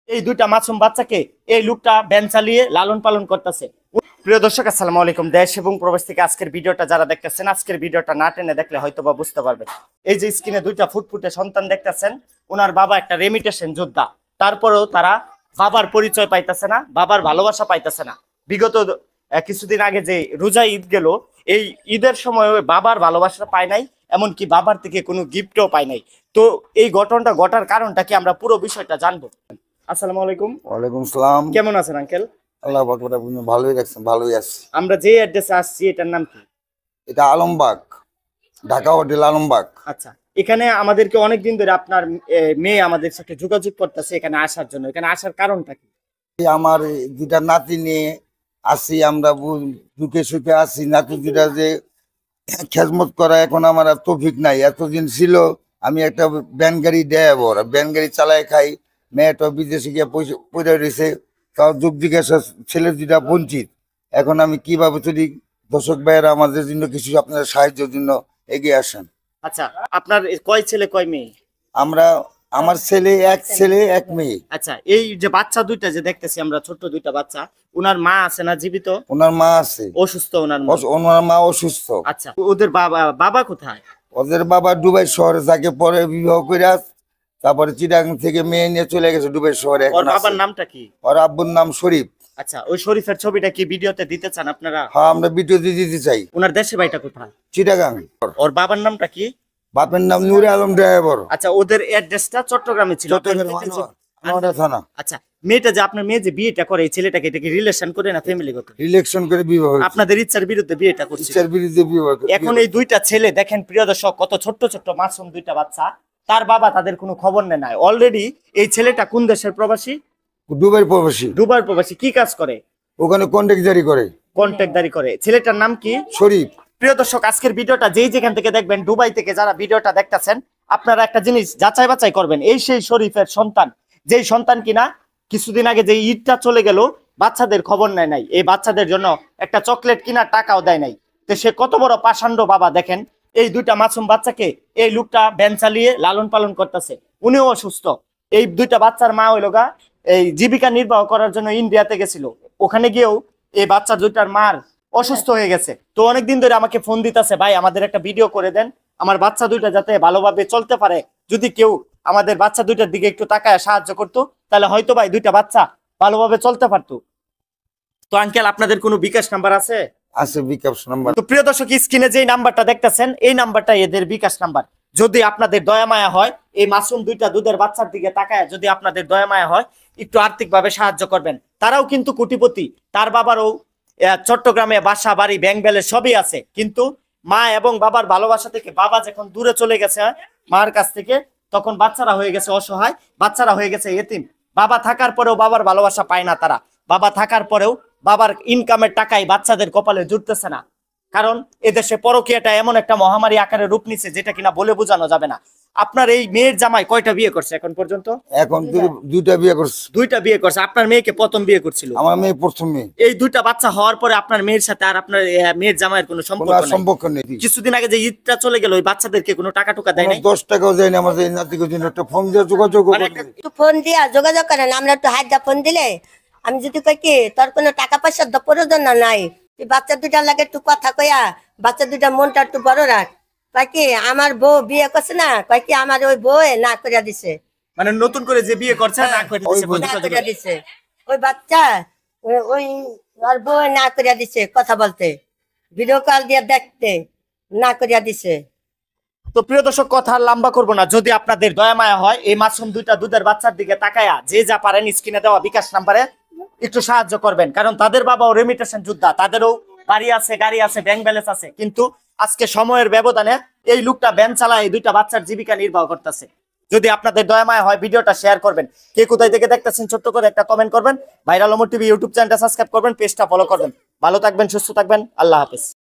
এই দুইটা মাসুম বাচ্চাকে এই লোকটা ভ্যান চালিয়ে লালন পালন করতেছে। প্রিয় দর্শক, আসসালামু আলাইকুম। দেশ এবং প্রবাস থেকে আজকের ভিডিওটা যারা দেখতেছেন, আজকের ভিডিওটা না টেনে দেখলে হয়তো বা বুঝতে পারবেন। এই যে স্ক্রিনে দুইটা ফুটফুটে সন্তান দেখতেছেন, ওনার বাবা একটা রেমিটেশন যোদ্ধা, তারপরেও তারা বাবার পরিচয় পাইতেছে না, বাবার ভালোবাসা পাইতেছে না। বিগত কিছুদিন আগে যে রোজা ঈদ গেল, এই ঈদের সময় বাবার ভালোবাসা পায় নাই, এমনকি বাবার থেকে কোনো গিফটও পায় নাই। তো এই ঘটনাটা ঘটার কারণটা কি, আমরা পুরো বিষয়টা জানবো। আসসালামু আলাইকুম। ওয়ালাইকুম সালাম। কেমন আছেন আঙ্কেল? আল্লাহ পাক আপনি ভালোই রাখছেন। ভালোই আছি। আমরা যে অ্যাড্রেসে আসছি এটার নাম কি? এটা আলমবাগ, ঢাকা হোটেল আলমবাগ। আচ্ছা, এখানে আমাদেরকে অনেকদিন ধরে আপনার মেয়ে আমাদের সাথে যোগাযোগ করতেছে এখানে আসার জন্য। এখানে আসার কারণটা কি? আমার দুটা নাতি নিয়ে আসি, আমরা দুঃখে সুখে আসি। নাতি দুটা যে খেজমত করা এখন আমার আর তৌফিক নাই। এতদিন ছিল আমি একটা ভ্যান গাড়ি ড্রাইভার, ভ্যান গাড়ি চালাই খাই। মেয়েটা বিদেশে গিয়ে পড়ে রয়েছে, তাও যুগ জিজ্ঞাসা ছেলে দুটা বঞ্চিত। এখন আমি কিভাবে যদি দর্শক ভাইয়েরা আমাদের জন্য কিছু আপনাদের সাহায্যের জন্য এগিয়ে আসেন। আচ্ছা, আপনার কয় ছেলে কয় মেয়ে? আমার ছেলে এক ছেলে এক মেয়ে। আচ্ছা, এই যে বাচ্চা দুইটা যে দেখতেছি আমরা, ছোট্ট দুইটা বাচ্চা, ওনার মা আছে না জীবিত? ওনার মা আছে, অসুস্থ ওনার মা? ওনার মা অসুস্থ। আচ্ছা, ওদের বাবা কোথায়? ওদের বাবা দুবাই শহরে যাকে পরে বিবাহ করে তারপরে চিটাগাং থেকে মেয়ে নিয়ে চলে গেছে দুবাই শহরে। ওর বাবার নামটা কি? ওর আব্বুর নাম শরীফ। আচ্ছা, ওই শরীফের ছবিটা কি ভিডিওতে দিতে চান আপনারা? হ্যাঁ, আমরা ভিডিও দিতে চাই। ওনার দেশের বাড়িটা কোথায়? চিটাগাং। ওর বাবার নামটা কি? বাপের নাম নূরে আলম ড্রাইভার। আচ্ছা, ওদের অ্যাড্রেসটা চট্টগ্রামে ছিল। থানা। আচ্ছা, মেয়েটা যে আপনার মেয়ে যে বিয়েটা করে, এই ছেলেটাকে এটা কি রিলেশন করে না ফ্যামিলিগত? রিলেশন করে বিবাহ, আপনাদের ইচ্ছার বিরুদ্ধে বিয়েটা করছে। ইচ্ছার বিরুদ্ধে বিবাহ। এখন এই দুইটা ছেলে দেখেন প্রিয় দর্শক, কত ছোট্ট ছোট্ট মাসুম দুইটা বাচ্চা, তার বাবা তাদের কোনো খবর নেয় না। অলরেডি এই ছেলেটা কোন দেশের প্রবাসী? দুবাই প্রবাসী। দুবাই প্রবাসী। কি কাজ করে? ওখানে কন্ট্রাক্টদারি করে। কন্ট্রাক্টদারি করে। ছেলেটার নাম কি? শরীফ। প্রিয় দর্শক, আজকের ভিডিওটা যেখান থেকে দেখবেন, দুবাই থেকে যারা ভিডিওটা দেখতেছেন, আপনারা একটা জিনিস যাচাই বাছাই করবেন। এই সেই শরীফের সন্তান, যেই সন্তান কিনা কিছুদিন আগে যে ঈদটা চলে গেল, বাচ্চাদের খবর নেয় নাই, এই বাচ্চাদের জন্য একটা চকলেট কিনার টাকাও দেয় নাই। তো সে কত বড় পাষাণ্ড বাবা দেখেন। এই দুইটা মাসুম বাচ্চাকে এই লোকটা ভ্যান চালিয়ে লালন পালন করতেছে। উনিও অসুস্থ। এই দুইটা বাচ্চার মা হইল গা এই জীবিকা নির্বাহ করার জন্য ইন্ডিয়াতে গেছিল। ওখানে গিয়েও এই বাচ্চা দুইটার মার অসুস্থ হয়ে গেছে। তো অনেকদিন ধরে আমাকে ফোন দিতেছে, ভাই আমাদের একটা ভিডিও করে দেন, আমার বাচ্চা দুইটা যাতে ভালোভাবে চলতে পারে। যদি কেউ আমাদের বাচ্চা দুইটার দিকে একটু তাকায় সাহায্য করতো, তাহলে হয়তো ভাই দুইটা বাচ্চা ভালোভাবে চলতে পারতো। তো আঙ্কেল, আপনাদের কোনো বিকাশ নাম্বার আছে? আছে বিকাশ নাম্বার। তো প্রিয় দর্শক, স্ক্রিনে যে নাম্বারটা দেখতেছেন, এই নাম্বারটা এদের বিকাশ নাম্বার। যদি আপনাদের দয়া মায়া হয়, এই মাসুম দুইটা দুধের বাচ্চার দিকে তাকায় যদি আপনাদের দয়া মায়া হয়, একটু আর্থিকভাবে সাহায্য করবেন। তারাও কিন্তু কোটিপতি, তার বাবারও চট্টগ্রামে বাসা বাড়ি ব্যাংক ব্যালেন্স সবই আছে, কিন্তু মা এবং বাবার ভালোবাসা থেকে বাবা যখন দূরে চলে গেছে মার কাছ থেকে, তখন বাচ্চারা হয়ে গেছে অসহায়, বাচ্চারা হয়ে গেছে এতিম। বাবা থাকার পরেও বাবার ভালোবাসা পায় না তারা। বাবা থাকার পরেও বাবার ইনকামের টাকায় বাচ্চাদের কপালে জুটতেছে না। কারণ এদেশে পরকীয়াটা এমন একটা মহামারী আকারে রূপ নিচ্ছে, যেটা কিনা বলে বোঝানো যাবে না। আপনার এই মেয়ের জামাই কয়টা বিয়ে করছে এখন পর্যন্ত? এখন দুইটা বিয়ে করছে। দুইটা বিয়ে করছে। আপনার মেয়েকে প্রথম বিয়ে করছিল? আমার মেয়ে প্রথম মেয়ে। এই দুইটা বাচ্চা হওয়ার পরে আপনার মেয়ের সাথে আর আপনার মেয়ের জামাইয়ের কোনো সম্পর্ক নেই। কিছুদিন আগে যে ঈদটা চলে গেল, ওই বাচ্চাদেরকে কোনো টাকা টুকা দেয় নাই? 10 টাকাও দেয় না। আমাদের নাতিকে জন্য একটা ফোন দিয়ে যোগাযোগ একটু ফোন দিয়া যোগাযোগ করেন। আমরা একটু হাজার ফোন দিলে আমি যদি কই কি তোর কোনো টাকা পয়সার প্রয়োজন নাই, তুই বাচ্চা দুইটার লাগে একটু কথা কইয়া বাচ্চা দুইটার মনটা একটু বড় রাখ। কয় কি আমার বউ বিয়ে করছে না, কয় কি আমার ওই বউ না করিয়া দিছে, মানে নতুন করে যে বিয়ে করছে না করিয়া দিছে। ওই বাচ্চা ওই আর বউ না করিয়া দিছে, কথা বলতে ভিডিও কল দিয়ে দেখতে না করিয়া দিছে। তো প্রিয় দর্শক, কথা লম্বা করবো না। যদি আপনাদের দয়া মায়া হয়, এই মাসুম দুইটা দুধের বাচ্চার দিকে তাকায়া যে যা পারেন স্ক্রিনে দেওয়া বিকাশ নাম্বারে একটু সাহায্য করবেন। কারণ তাদের বাবাও রেমিটেশন যোদ্ধা, তাদেরও বাড়ি আছে, গাড়ি আছে, ব্যাংক ব্যালেন্স আছে, কিন্তু আজকে সময়ের ব্যবধানে এই লোকটা ভ্যান চালায় এই দুইটা বাচ্চার জীবিকা নির্বাহ করতেছে। যদি আপনাদের দয়া মায়া হয়, ভিডিওটা শেয়ার করবেন। কে কোথায় থেকে দেখতেছেন ছোট্ট করে একটা কমেন্ট করবেন। ভাইরাল ওমর টিভি ইউটিউব চ্যানেলটা সাবস্ক্রাইব করবেন, পেজটা ফলো করবেন। ভালো থাকবেন, সুস্থ থাকবেন। আল্লাহ হাফেজ।